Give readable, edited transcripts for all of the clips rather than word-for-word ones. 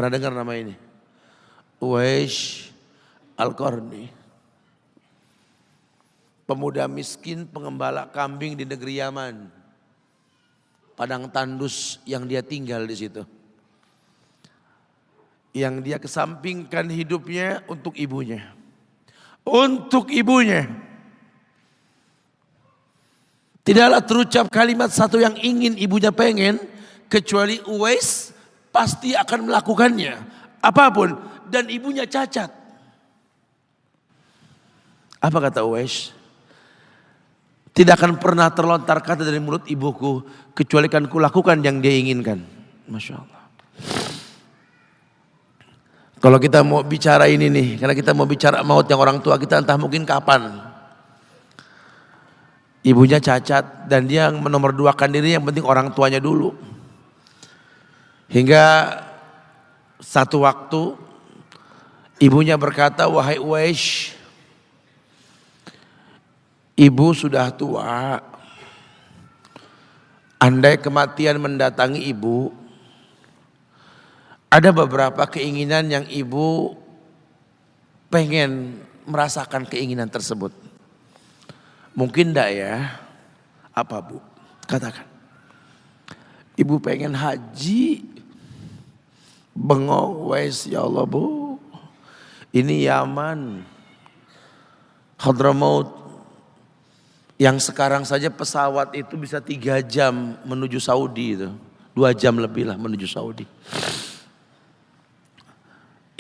Pernah dengar nama ini? Uwais Al-Qarni. Pemuda miskin pengembala kambing di negeri Yaman. Padang tandus yang dia tinggal di situ. Yang dia kesampingkan hidupnya untuk ibunya. Untuk ibunya. Tidaklah terucap kalimat satu yang ingin ibunya pengen. Kecuali Uwais pasti akan melakukannya. Apapun. Dan ibunya cacat. Apa kata Uwais? Tidak akan pernah terlontar kata dari mulut ibuku. Kecuali kan kulakukan yang dia inginkan. Masya Allah. Kalau kita mau bicara ini nih. Karena kita mau bicara maut yang orang tua kita entah mungkin kapan. Ibunya cacat. Dan dia menomorduakan diri yang penting orang tuanya dulu. Hingga satu waktu. Ibunya berkata, wahai Uwais. Ibu sudah tua, andai kematian mendatangi ibu, ada beberapa keinginan yang ibu pengen merasakan keinginan tersebut. Mungkin enggak ya? Apa bu? Katakan. Ibu pengen haji. Bengong, wes ya Allah bu. Ini Yaman, Hadramaut. Yang sekarang saja pesawat itu bisa 3 jam menuju Saudi itu. 2 jam lebih lah menuju Saudi.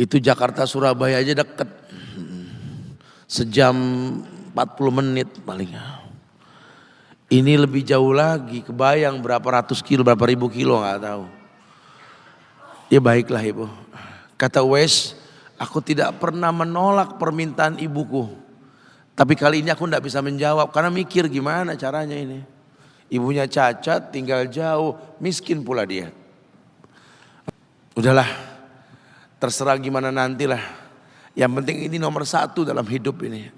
Itu Jakarta Surabaya aja deket. Sejam 40 menit paling. Ini lebih jauh lagi. Kebayang berapa ratus kilo, berapa ribu kilo gak tahu. Ya baiklah ibu. Kata Uwais, aku tidak pernah menolak permintaan ibuku. Tapi kali ini aku tidak bisa menjawab karena mikir gimana caranya ini. Ibunya cacat, tinggal jauh, miskin pula dia. Udahlah, terserah gimana nantilah. Yang penting ini nomor 1 dalam hidup ini.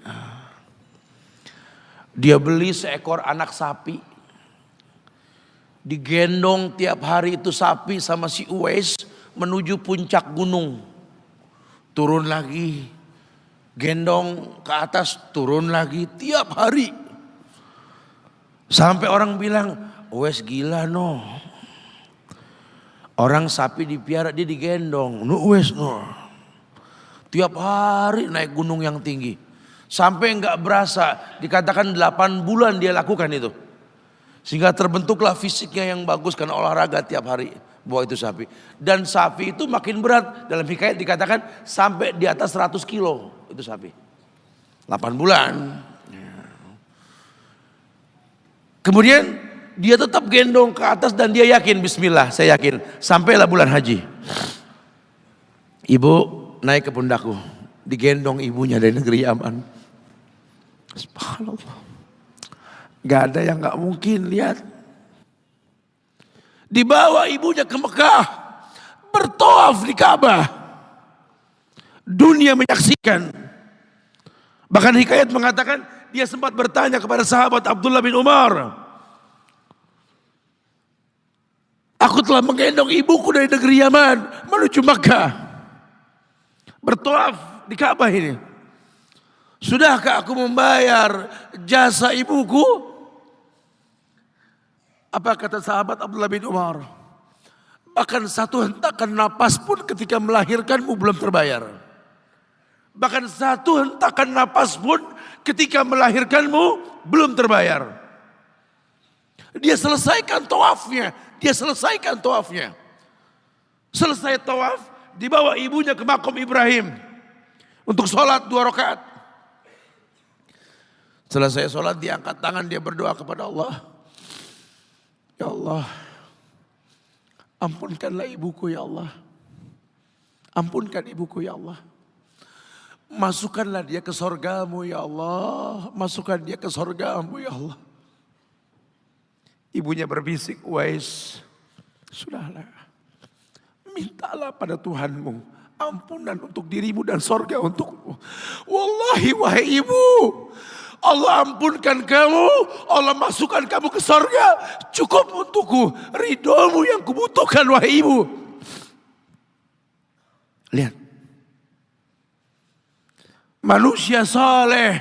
Dia beli seekor anak sapi. Digendong tiap hari itu sapi sama si Uwais menuju puncak gunung. Turun lagi. Gendong ke atas, turun lagi tiap hari. Sampai orang bilang, Uwais gila no. Orang sapi dipiara, dia digendong. No Uwais no. Tiap hari naik gunung yang tinggi. Sampai enggak berasa, dikatakan 8 bulan dia lakukan itu. Sehingga terbentuklah fisiknya yang bagus karena olahraga tiap hari. Bawa itu sapi. Dan sapi itu makin berat. Dalam hikayat dikatakan sampai di atas 100 kilo. Itu sapi 8 bulan. Kemudian dia tetap gendong ke atas dan dia yakin bismillah, saya yakin sampailah bulan haji. Ibu naik ke pundakku, digendong ibunya dari negeri Yaman. Subhanallah. Gak ada yang gak mungkin lihat. Dibawa ibunya ke Mekah, bertawaf di Ka'bah. Dunia menyaksikan. Bahkan hikayat mengatakan dia sempat bertanya kepada sahabat Abdullah bin Umar. Aku telah menggendong ibuku dari negeri Yaman menuju Makkah. Bertawaf di Ka'bah ini. Sudahkah aku membayar jasa ibuku? Apa kata sahabat Abdullah bin Umar? Bahkan satu hentakan napas pun ketika melahirkanmu belum terbayar. Bahkan satu hentakan napas pun ketika melahirkanmu belum terbayar. Dia selesaikan tawafnya. Selesai tawaf, dibawa ibunya ke makam Ibrahim. Untuk sholat 2 rakaat. Selesai sholat diangkat tangan, dia berdoa kepada Allah. Ya Allah, ampunkanlah ibuku ya Allah. Ampunkan ibuku ya Allah. Masukkanlah dia ke sorgamu ya Allah. Masukkan dia ke sorgamu ya Allah. Ibunya berbisik, Uwais, sudahlah. Mintalah pada Tuhanmu ampunan untuk dirimu dan sorga untukmu. Wallahi wahai ibu, Allah ampunkan kamu, Allah masukkan kamu ke sorga. Cukup untukku, ridhomu yang kubutuhkan wahai ibu. Manusia soleh.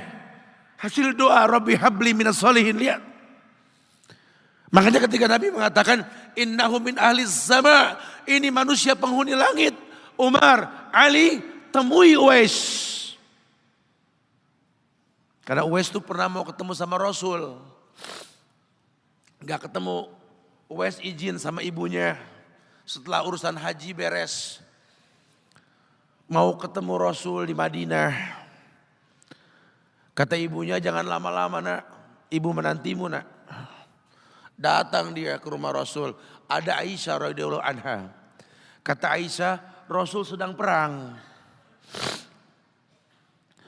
Hasil doa Rabbi habli minas solihin. Lihat. Makanya ketika Nabi mengatakan innahu min ahli sama. Ini manusia penghuni langit. Umar, Ali, temui Uwais. Karena Uwais itu pernah mau ketemu sama Rasul. Gak ketemu. Uwais izin sama ibunya. Setelah urusan haji beres. Mau ketemu Rasul di Madinah. Kata ibunya, jangan lama-lama nak, ibu menantimu nak. Datang dia ke rumah Rasul, ada Aisyah radhiyallahu anha. Kata Aisyah, Rasul sedang perang.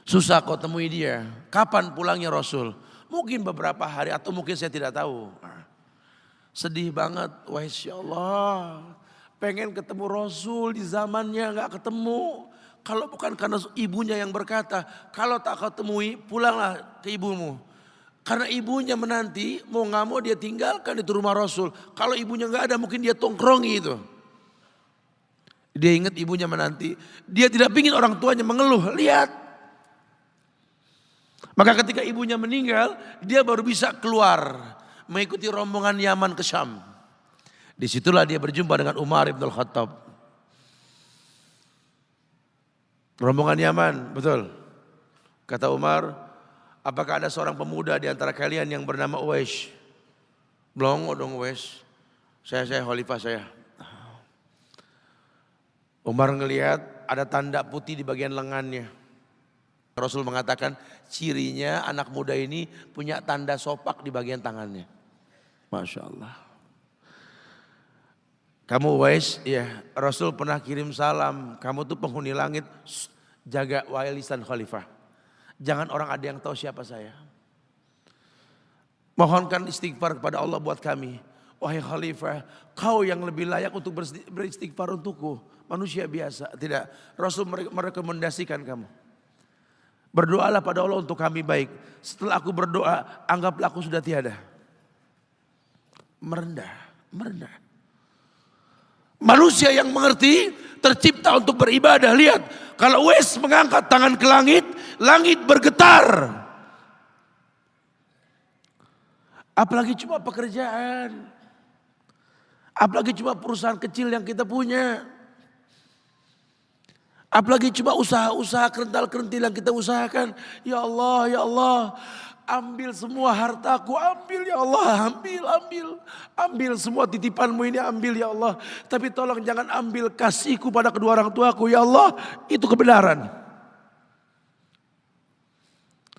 Susah kau temui dia. Kapan pulangnya Rasul? Mungkin beberapa hari atau mungkin saya tidak tahu. Sedih banget, wah insya Allah. Pengen ketemu Rasul di zamannya gak ketemu. Kalau bukan karena ibunya yang berkata, kalau tak kau temui pulanglah ke ibumu. Karena ibunya menanti, mau gak mau dia tinggalkan itu rumah Rasul. Kalau ibunya gak ada mungkin dia tongkrongi itu. Dia ingat ibunya menanti. Dia tidak ingin orang tuanya mengeluh, lihat. Maka ketika ibunya meninggal, dia baru bisa keluar. Mengikuti rombongan Yaman ke Syam. Disitulah dia berjumpa dengan Umar ibn al-Khattab. Rombongan Yaman, betul. Kata Umar, apakah ada seorang pemuda di antara kalian yang bernama Uwais? Blongo dong Uwais. Saya khalifah saya. Umar ngelihat ada tanda putih di bagian lengannya. Rasul mengatakan cirinya anak muda ini punya tanda sopak di bagian tangannya. Masya Allah. Kamu Uwais, ya Rasul pernah kirim salam. Kamu tuh penghuni langit, jaga warisan khalifah. Jangan orang ada yang tahu siapa saya. Mohonkan istighfar kepada Allah buat kami. Wahai khalifah, kau yang lebih layak untuk beristighfar untukku. Manusia biasa, tidak. Rasul merekomendasikan kamu. Berdoalah pada Allah untuk kami baik. Setelah aku berdoa, anggaplah aku sudah tiada. Merendah. Manusia yang mengerti tercipta untuk beribadah. Lihat, kalau Uwais mengangkat tangan ke langit, langit bergetar. Apalagi cuma pekerjaan. Apalagi cuma perusahaan kecil yang kita punya. Apalagi cuma usaha-usaha kerental-kerentil yang kita usahakan. Ya Allah. Ambil semua hartaku, ambil ya Allah, ambil semua titipanmu ini, ambil ya Allah. Tapi tolong jangan ambil kasihku pada kedua orang tuaku, ya Allah, itu kebenaran.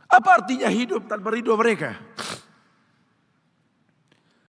Apa artinya hidup tanpa ridho mereka?